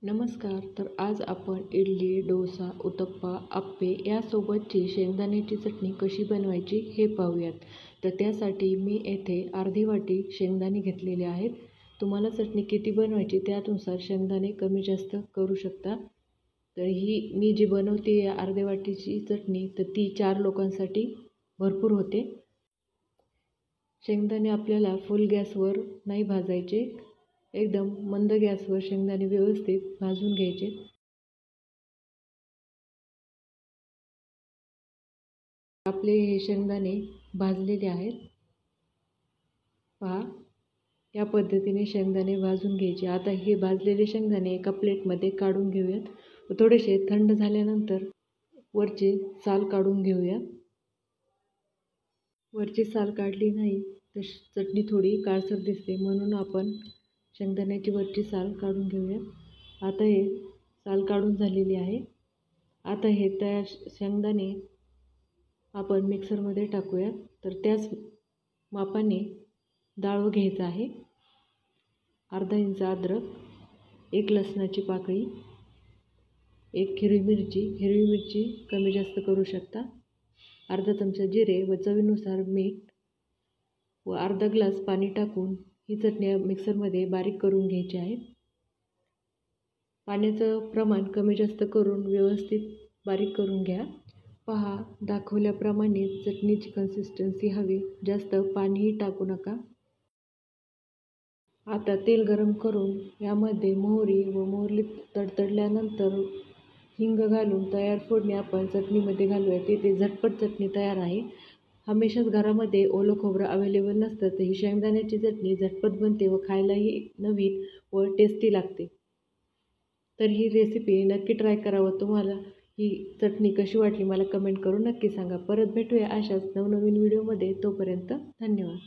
नमस्कार. तर आज आपण इडली, डोसा, उत्तप्पा, आप्पे यासोबतची शेंगदाण्याची चटणी कशी बनवायची हे पाहूयात. तर त्यासाठी मी येथे अर्धी वाटी शेंगदाणे घेतलेले आहेत. तुम्हाला चटणी किती बनवायची त्यानुसार शेंगदाणे कमी जास्त करू शकता. तर ही मी जी बनवते आहे अर्ध्या वाटीची चटणी, तर ती 4 लोकांसाठी भरपूर होते. शेंगदाणे आपल्याला फुल गॅसवर नाही भाजायचे, एकदम मंद गॅसवर शेंगदाणे व्यवस्थित भाजून घ्यायचे. आपले हे शेंगदाणे भाजलेले आहेत. पहा, या पद्धतीने शेंगदाणे भाजून घ्यायचे. आता हे भाजलेले शेंगदाणे एका प्लेटमध्ये काढून घेऊयात. थोडेसे थंड झाल्यानंतर वरची साल काढून घेऊया. वरची साल काढली नाही तर चटणी थोडी काळसर दिसते, म्हणून आपण शेंगदाण्याची वरची साल काढून घेऊया. आता हे साल काढून झालेली आहे. आता हे तयार शेंगदाणे आपण मिक्सरमध्ये टाकूया. तर त्याच मापाने डाळ घ्यायचा आहे. अर्धा इंच अद्रक, 1 लसणाची पाकळी, 1 हिरवी मिरची कमी जास्त करू शकता, अर्धा चमचा जिरे व चवीनुसार मीठ व अर्धा ग्लास पाणी टाकून ही चटणी मिक्सरमध्ये बारीक करून घ्यायची आहे. पाण्याचं प्रमाण कमी जास्त करून व्यवस्थित बारीक करून घ्या. पहा, दाखवल्याप्रमाणे चटणीची कन्सिस्टन्सी हवी, जास्त पाणीही टाकू नका. आता तेल गरम करून यामध्ये मोहरी तडतडल्यानंतर हिंग घालून तयार फोडणी आपण चटणीमध्ये घालूया. तिथे झटपट चटणी तयार आहे. हमेशाच घरामध्ये ओलं खोबरं अवेलेबल नसतं, तर ही शेंगदाण्याची चटणी झटपट बनते व खायलाही नवीन व टेस्टी लागते. तर ही रेसिपी नक्की ट्राय करा व तुम्हाला ही चटणी कशी वाटली मला कमेंट करून नक्की सांगा. परत भेटूया अशाच नवनवीन व्हिडिओमध्ये. तोपर्यंत धन्यवाद.